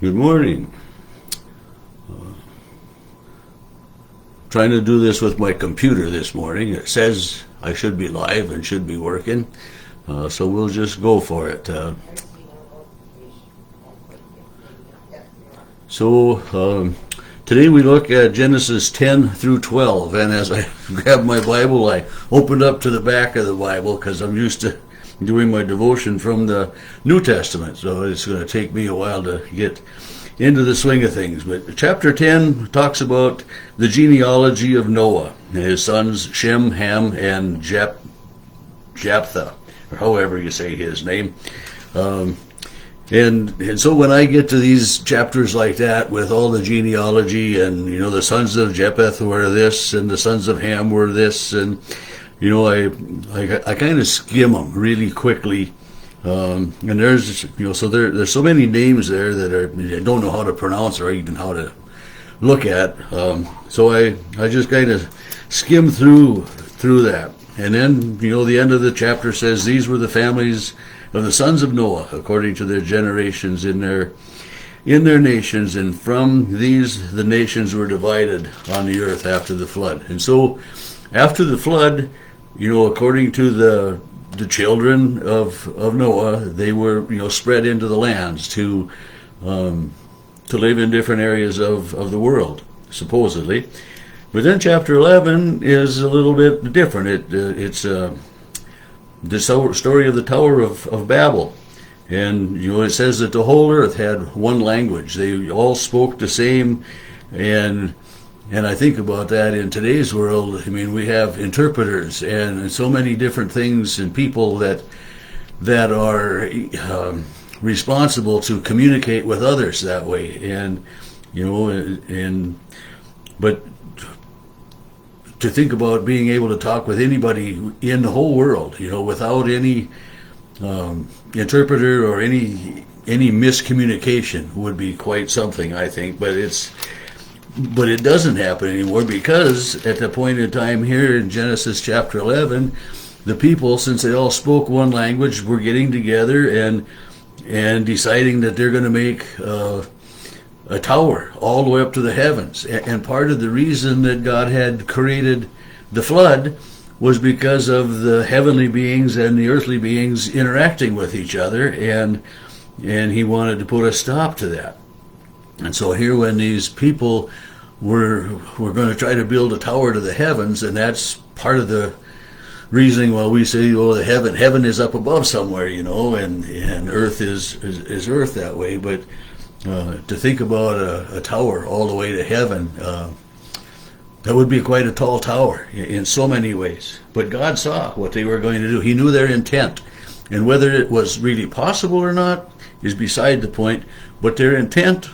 Good morning. Trying to do this with my computer this morning. It says I should be live and should be working, so we'll just go for it. Today we look at Genesis 10 through 12, and as I grabbed my Bible, I opened up to the back of the Bible because I'm used to doing my devotion from the New Testament, so it's going to take me a while to get into the swing of things. But chapter 10 talks about the genealogy of Noah and his sons Shem, Ham, and Japheth, or however you say his name. And so when I get to these chapters like that with all the genealogy and, the sons of Japheth were this and the sons of Ham were this, and, I kind of skim them really quickly. And there's, so there's so many names there that I don't know how to pronounce or even how to look at. So I just kind of skim through that. And then, the end of the chapter says these were the families of the sons of Noah according to their generations in their nations, and from these the nations were divided on the earth after the flood. And so after the flood, according to the children of Noah, they were spread into the lands to live in different areas of the world, supposedly. But then chapter 11 is a little bit different. It's the story of the Tower of Babel. And, it says that the whole earth had one language. They all spoke the same. And I think about that in today's world. I mean, we have interpreters and so many different things and people that are responsible to communicate with others that way. But to think about being able to talk with anybody in the whole world, without any interpreter or any miscommunication would be quite something, I think. But it doesn't happen anymore, because at the point in time here in Genesis chapter 11, the people, since they all spoke one language, were getting together and deciding that they're going to make a tower all the way up to the heavens. And part of the reason that God had created the flood was because of the heavenly beings and the earthly beings interacting with each other, and he wanted to put a stop to that. And so here, when these people were going to try to build a tower to the heavens, and that's part of the reasoning why we say, the heaven is up above somewhere, and earth is earth that way. But to think about a tower all the way to heaven, that would be quite a tall tower in so many ways. But God saw what they were going to do. He knew their intent. And whether it was really possible or not is beside the point. But their intent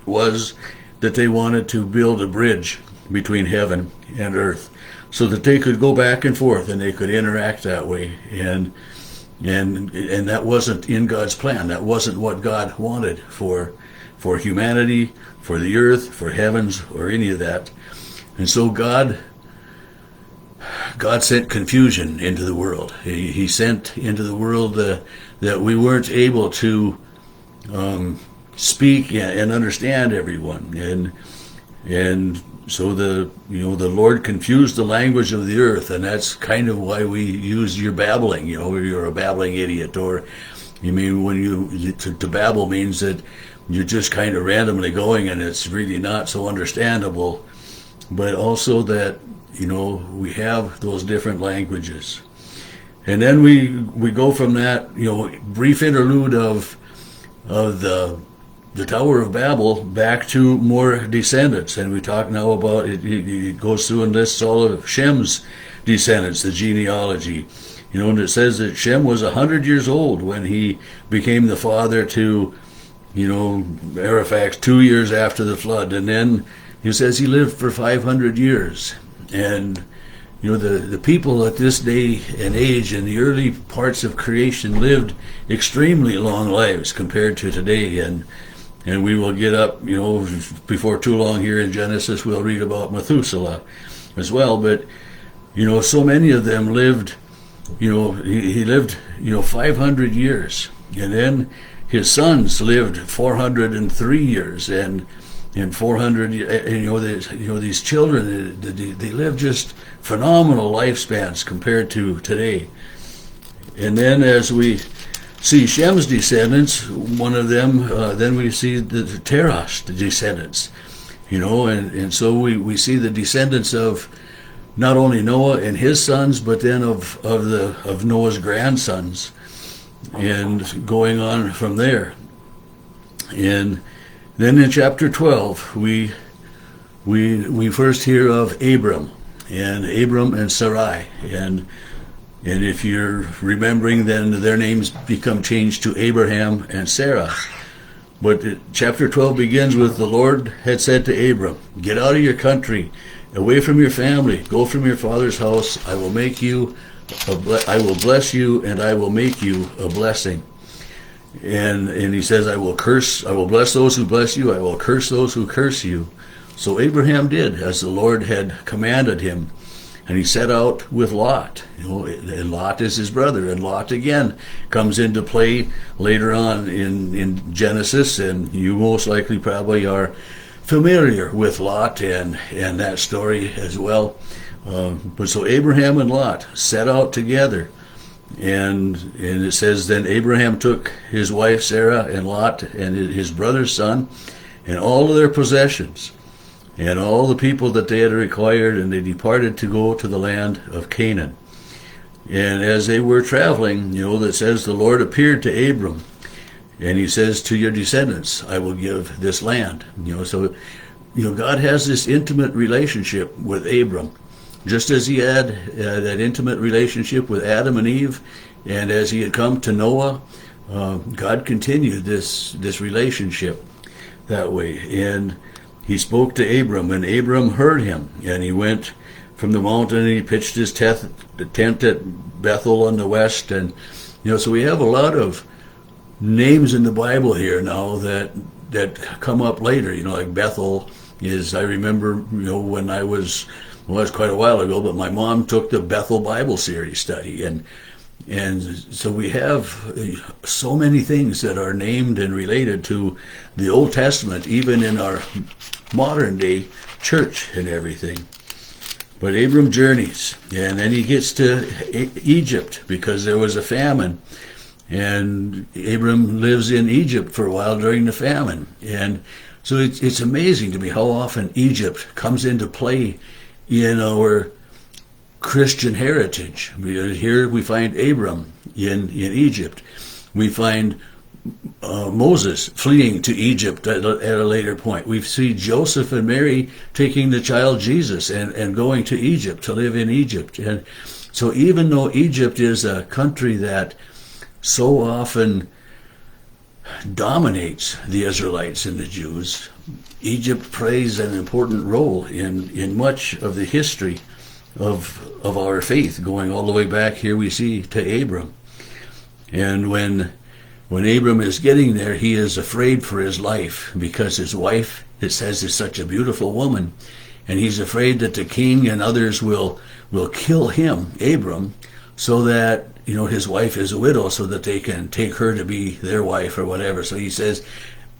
was that they wanted to build a bridge between heaven and earth so that they could go back and forth and they could interact that way. And that wasn't in God's plan. That wasn't what God wanted for humanity, for the earth, for heavens, or any of that. And so God sent confusion into the world. He sent into the world that we weren't able to speak and understand everyone, and so the Lord confused the language of the earth, and that's kind of why we use you're babbling. You're a babbling idiot, or to babble means that you're just kind of randomly going, and it's really not so understandable. But also that we have those different languages, and then we go from that brief interlude of the Tower of Babel back to more descendants, and we talk now about it. It goes through and lists all of Shem's descendants, the genealogy. And it says that Shem was 100 years old when he became the father to Araphax 2 years after the flood, and then he says he lived for 500 years. And the people at this day and age in the early parts of creation lived extremely long lives compared to today. And we will get up, before too long here in Genesis, we'll read about Methuselah as well. But, so many of them lived, he lived, 500 years. And then his sons lived 403 years, and 400. These children, they live just phenomenal lifespans compared to today. And then as we see Shem's descendants, one of them, then we see the Terah's descendants, and so we see the descendants of not only Noah and his sons, but then of Noah's grandsons, and going on from there. And then in chapter 12, we first hear of Abram and Sarai, and if you're remembering, then their names become changed to Abraham and Sarah. But chapter 12 begins with, the Lord had said to Abram, "Get out of your country, away from your family, go from your father's house. I will bless you, and I will make you a blessing." And he says, I will bless those who bless you, I will curse those who curse you. So Abraham did as the Lord had commanded him, and he set out with Lot. And Lot is his brother, and Lot again comes into play later on in Genesis, and you most likely probably are familiar with Lot and that story as well. But so Abraham and Lot set out together. And it says, then Abraham took his wife Sarah and Lot and his brother's son and all of their possessions and all the people that they had required, and they departed to go to the land of Canaan. And as they were traveling, that says the Lord appeared to Abram, and he says, to your descendants I will give this land. So God has this intimate relationship with Abram, just as he had that intimate relationship with Adam and Eve, and as he had come to Noah, God continued this relationship that way. And he spoke to Abram, and Abram heard him, and he went from the mountain, and he pitched his tent at Bethel on the west. And so we have a lot of names in the Bible here now that come up later. Like Bethel is, I remember, when I was, well, that's quite a while ago, but my mom took the Bethel Bible series study, and so we have so many things that are named and related to the Old Testament, even in our modern day church and everything. But Abram journeys, and then he gets to Egypt because there was a famine, and Abram lives in Egypt for a while during the famine. And so it's amazing to me how often Egypt comes into play in our Christian heritage. Here we find Abram in Egypt. We find Moses fleeing to Egypt at a later point. We see Joseph and Mary taking the child Jesus and going to Egypt to live in Egypt. And so even though Egypt is a country that so often dominates the Israelites and the Jews, Egypt plays an important role in much of the history of our faith, going all the way back here we see to Abram. And when Abram is getting there, he is afraid for his life because his wife, it says, is such a beautiful woman, and he's afraid that the king and others will kill him, Abram, so that his wife is a widow, so that they can take her to be their wife or whatever. So he says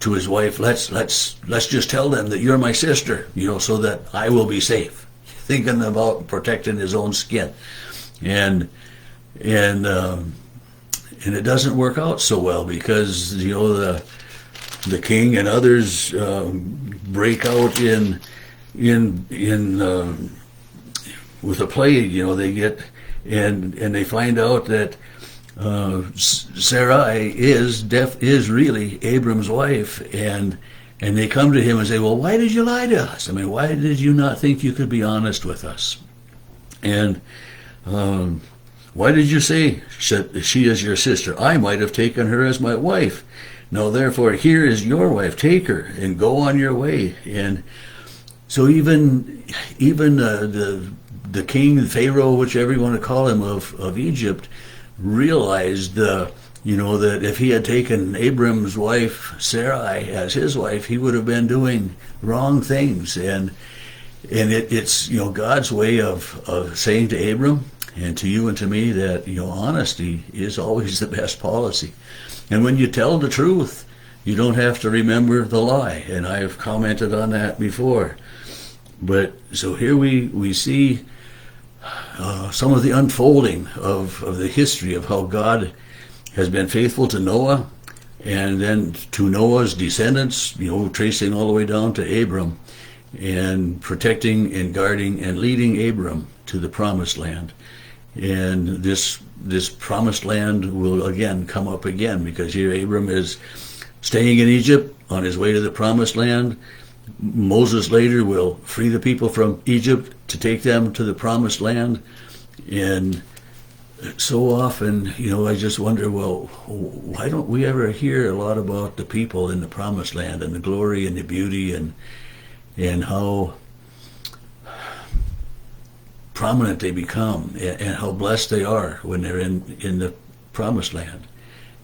to his wife, let's just tell them that you're my sister, so that I will be safe, thinking about protecting his own skin. And it doesn't work out so well because the king and others break out in with a plague. They get and they find out that Sarai is really Abram's wife, and they come to him and say, well, why did you lie to us? I mean, why did you not think you could be honest with us? And why did you say she is your sister? I might have taken her as my wife. No, therefore, here is your wife. Take her and go on your way. And so even the king, the Pharaoh, whichever you want to call him, of Egypt, realized that if he had taken Abram's wife Sarai as his wife, he would have been doing wrong things. And it's God's way of saying to Abram and to you and to me that honesty is always the best policy. And when you tell the truth, you don't have to remember the lie. And I've commented on that before. But so here we see some of the unfolding of the history of how God has been faithful to Noah, and then to Noah's descendants, tracing all the way down to Abram, and protecting and guarding and leading Abram to the promised land. And this promised land will again come up again, because here Abram is staying in Egypt on his way to the promised land. Moses later will free the people from Egypt to take them to the promised land. And so often, I just wonder, well, why don't we ever hear a lot about the people in the promised land and the glory and the beauty and how prominent they become and how blessed they are when they're in the promised land.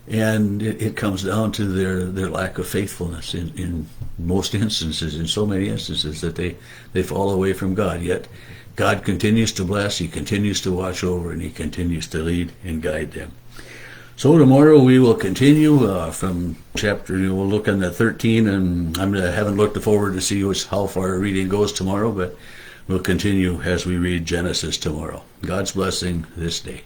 And it comes down to their lack of faithfulness in most instances, in so many instances, that they fall away from God. Yet God continues to bless, He continues to watch over, and He continues to lead and guide them. So tomorrow we will continue from chapter, we'll look on the 13, and I haven't looked forward to see how far our reading goes tomorrow, but we'll continue as we read Genesis tomorrow. God's blessing this day.